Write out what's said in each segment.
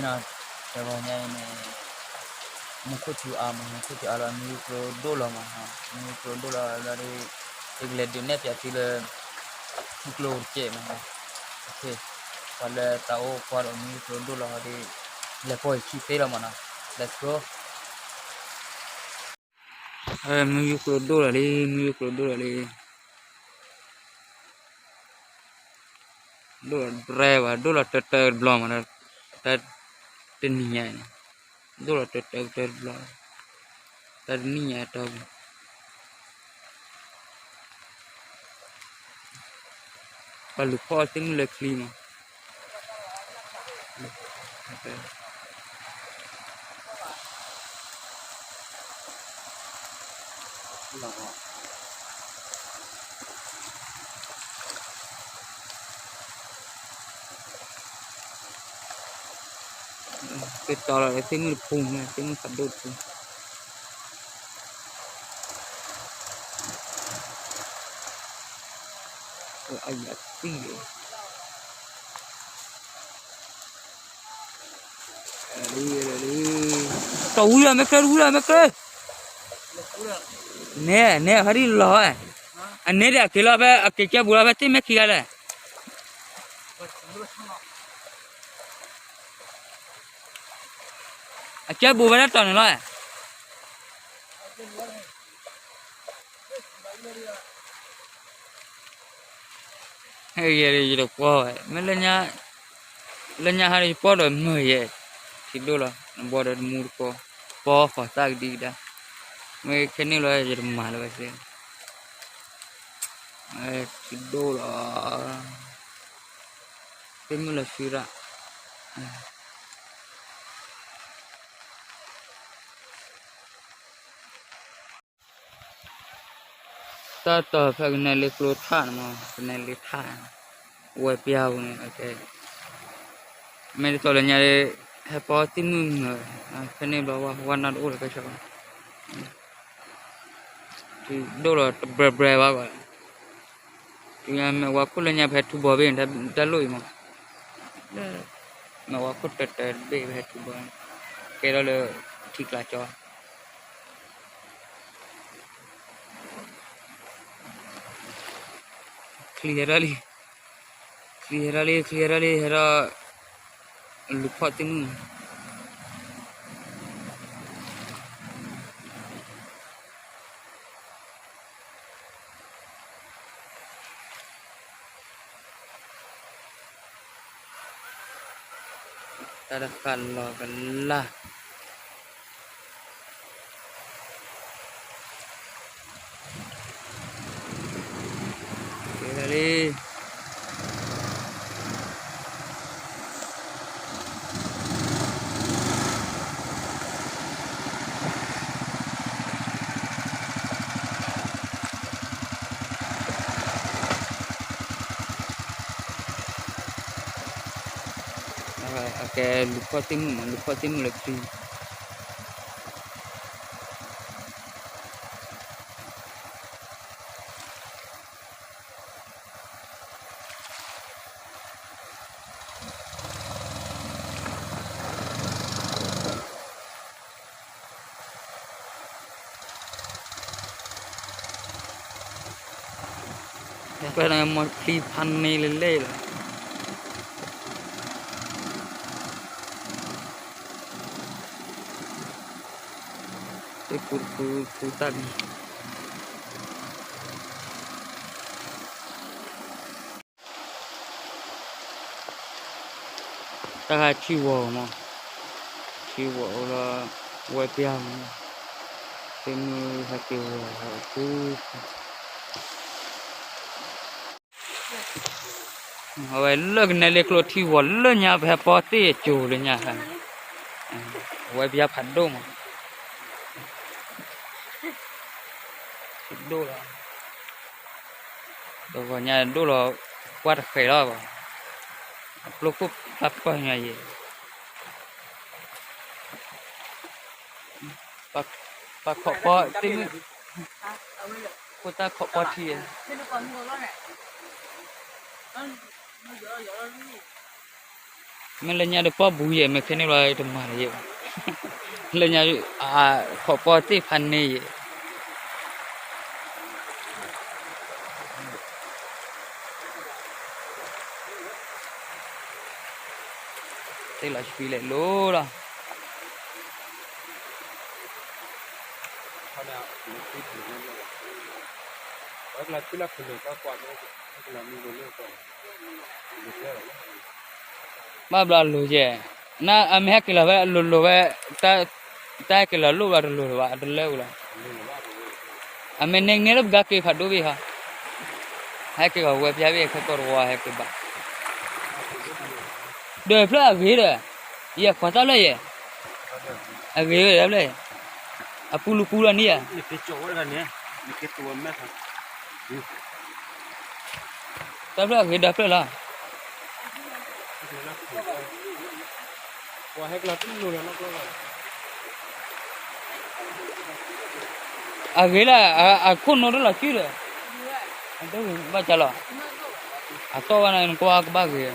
na tawanya ini mukutu ala $1 mah $1 dari igle dunia tiap kilo kilo cek mah oke pada tahu kalau $1 hari lepoi kita lah mana let's go $1 di $1 berapa $1 teter belum mana ter teninya $1 teter belum teninya tahu kalau kau tinggal klima kita lah tinggal pung tinggal kadut pung ayat tinggi tahu ya mereka ne hari loh ne dia kilo apa क्या बुरा बात है मैं क्या है क्या बुरा तो नहीं लो है ये लोग को है मैं लेnya hari pada mui tidur lah buat mur ko po fasak di dah मैं खेलने लगा जब माल वैसे tidur lah timbul sira ta pengenali kelutan mau pengenali tan web piau ni okay मैं तो लेnya है पौती मुंग खेलने बावा warna udah ke siapa tidur lah berberapa kau yang waktu lenya betul bawa dah dalui mah मैं waktu teter be betul bawa kira le ठीक lah cawah clearly hera lupa tinu tada kalah clearly okay lupa timu lagi apa yang mau dipan ni lele lah kurtan ta chiwo mà chiwo là quay piang tên hạt tiêu cứ vậy lần này lấy lô chiwo lần nhà phải bỏ tê chủ lên nhà hàng quay piang phản đông đô là rồi vào nhà đô là quát khởi đó vào lúc phút tập qua nhà gì bác họ bỏ tính cô ta họ bỏ thì mình lên nhà được bao bùi vậy mình khi này rồi tụi mà vậy lên nhà họ bao tí phần này đây là phi lại lố rồi mà bà lú chứ na em hết cái là vậy lú vậy ta cái là lú là lú vậy đó là em nên nghe được cái phát đồ gì ha hai cái gọi bây giờ cái câu hỏi hai cái bà đời phải ghế rồi giờ quan tâm lấy ghế rồi đấy pulu pulu ni ya cái chỗ đó nè cái tua mẹ thằng ta phải ghế đập là qua hết là tính luôn nó có ghế là con nó là chứ rồi anh tôi ba chả lo to này qua cái ba ghế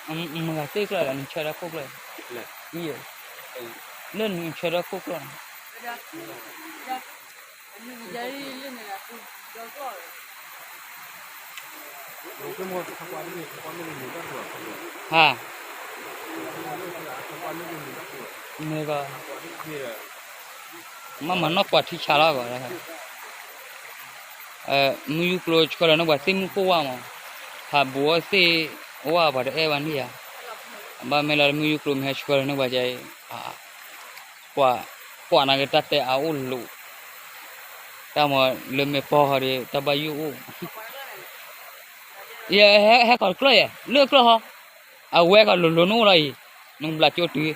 mà cái cái là chơi ra khúc rồi iya lên chơi ra khúc rồi ha 내가 mà nó quả thì chả là gọi là mu close cái nó quả tim cô vào mà ha bùa thì wa bà để em đi à bà mẹ là mu close hay cái nó quả vậy quả quả này cái tát té áo lụ ta mà lên mẹ po họ đi ta bay u ye he còn cái lựa cái ha quay cái lulu nó lại nung bela chỗ tui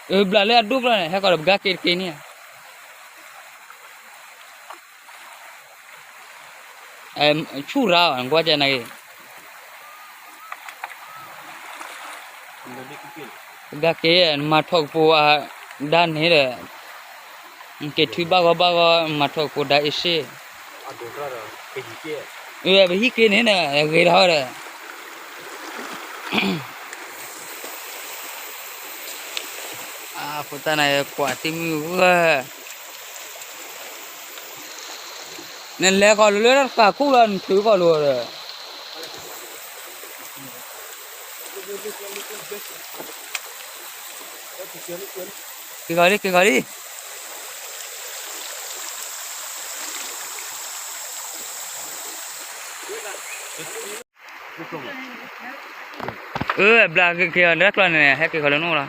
bela le adu bela he kalau gak kiri ni curah gua aja nai gak kiri mathok po dan ni le ke tui bago mathok po dah isi behi ke ni na gay dah ada phụ ta này quả tim quá nên lẽ còn lứa cả cú lần thứ vào luôn rồi cái gói đi bla cái rất là này hay cái gói nó là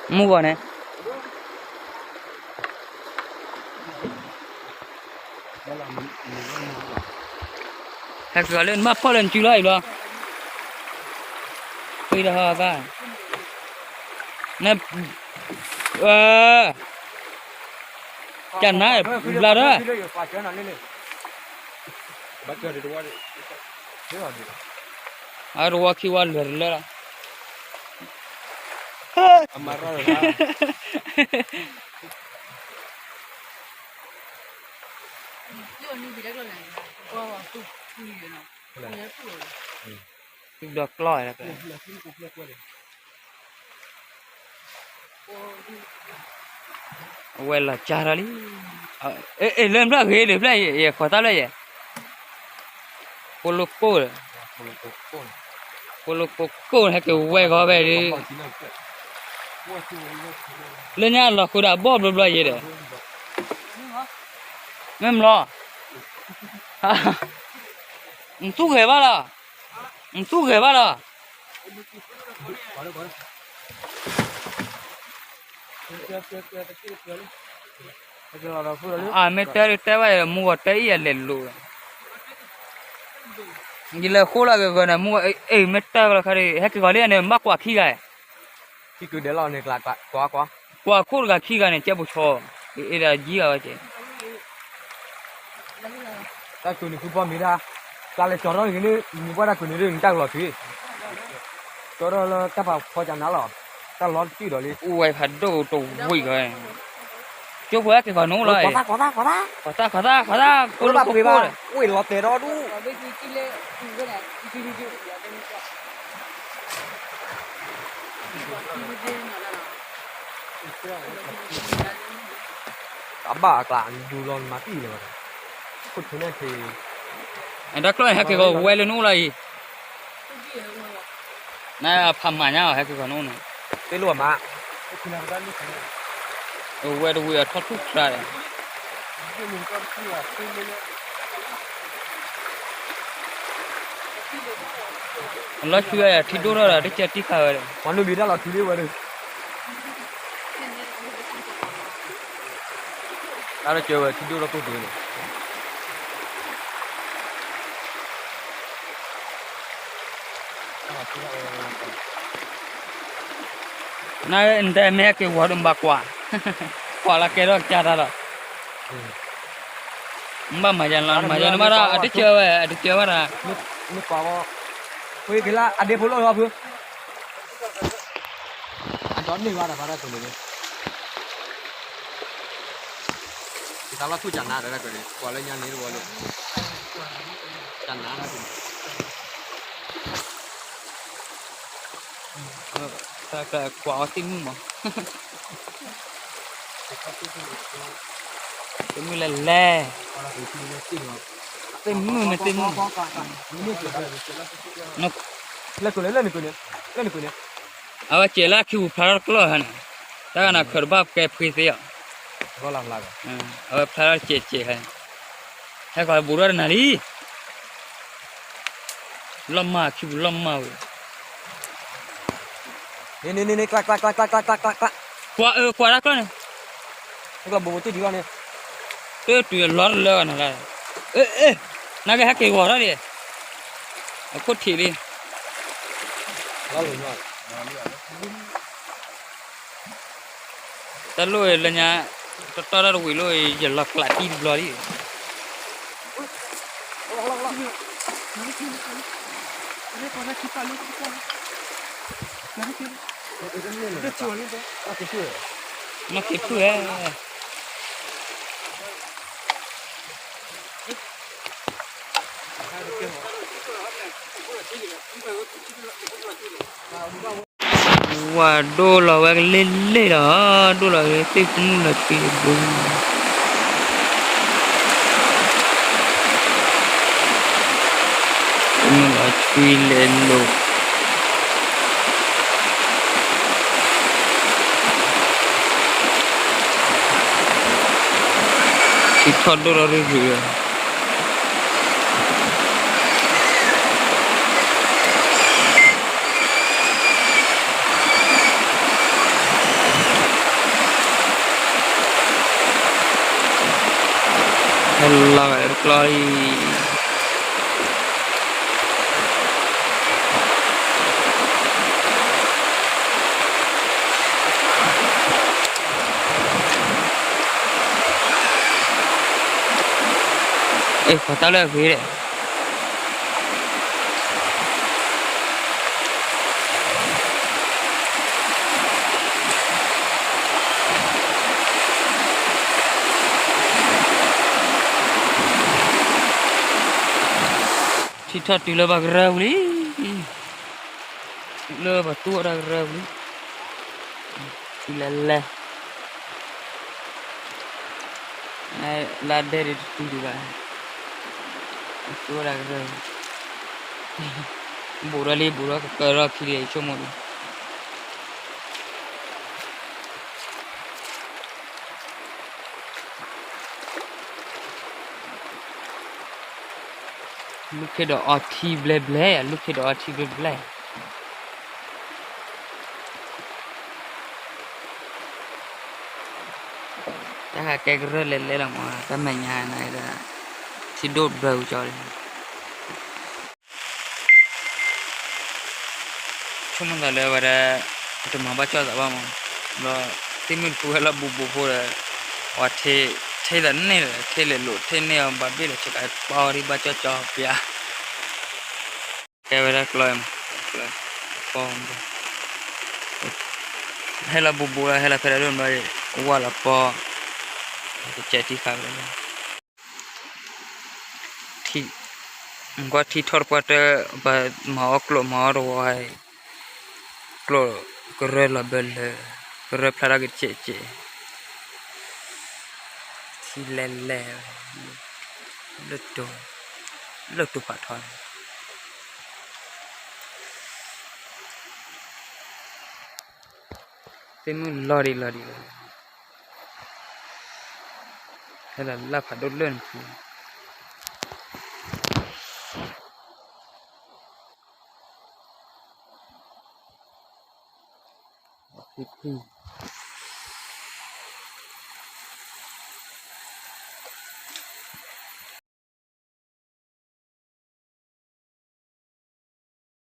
mua này hay cái lên mắt lên chưa lại luôn bây giờ cả nè chẳng nói là đó Arwah kiwal berlela. Amarrado. Được lòi là cái. Well là cha đi. Lên ra ghế để lại khỏi ta lại. Poloko hay cái quay gói về đi lên nhà là cô đã bỏ bớt bớt gì đấy em lo tu ghế ba là mấy té vậy mua té gì lên luôn gila khola cái này mua mét là cái hay cái gọi này mắc quá khí cái Khi cứ để lo này là quá khô cái khí cái này chắc bù cho cái là gì à vậy ta tụi này cứ bỏ mi ra ta lại cho nó cái này mình qua đây tụi này đừng tăng lọt thì cho nó là ta vào kho chả nó lọt ta lót chi đó đi ui phải đồ đồ vui rồi chú vừa cái còn nấu rồi có ta khó ta cô ôi lúc bà cô bùi cô bà ui lót thế đó đu cả bà cả dù lon mà tí rồi khuất thế này thì anh đã nói cái còn quay lên nấu rồi nè phàm mà nhau cái còn nấu này cái lùa mà quay đồ quay thoát thuốc ra nó chưa thì đồ rồi để chơi tí khờ quán nuôi bí đã là thứ đi vào đây đã là chơi thì đồ là tốt rồi nãy anh ta mấy cái quả đồng bạc quả quả là cái đó cha ra rồi mbak majan mana ada cewek mana nước có ui cái là anh đi phố lôi hoa phương anh đón mình vào là tụi mình thì tao là tụi chẳng nào đấy là cái này qua lên nhà này rồi chẳng nào là cái quả tim mà tim là le tim mà tim nó lên này à chị là khi phải rồi hả ta là khởi bắp cái phi thế có làm lại à phải chị hay hay gọi bùa ra đi lama khi lama nè clac qua ra con này cái là bố tí đi con này cái chuyện lót lơ này ê nó cái cái quả đó đi cốt thịt đi lót rồi ta lôi là nhà ta ra rồi lôi giờ lọc lại đi lôi đi nó kịp chưa wow đô là lên lên đó đô là cái cũng là cái bún cũng là truy lên luôn chỉ thoát đô là cái gì Allah erklai kata lah kiri Cita tila bagrau ni, tila batu ada grau ni, tila lah, ladder itu juga, itu ada grau, bura kerja kiri cuma ni. Look at the RT bleh. Look at the RT bleh. Chắc cái rơ lên là mà cái nhà này là chỉ đốt bầu cho chúng mình là về từ mà bắt cho sao mà là tìm mình phụ là bù rồi ở thế lần này là thế là lụt thế này mà biết là chỉ cái bao đi bắt cho bia cái về đó coi mà con hela bubu la hela pera don bai wala po cheti kha thi ngwa thi thor pate ba ma oklo ma ro ai klo kre la belle kre plara ge che thi le le to pa thon te mu lori hela la pha do len phu Thì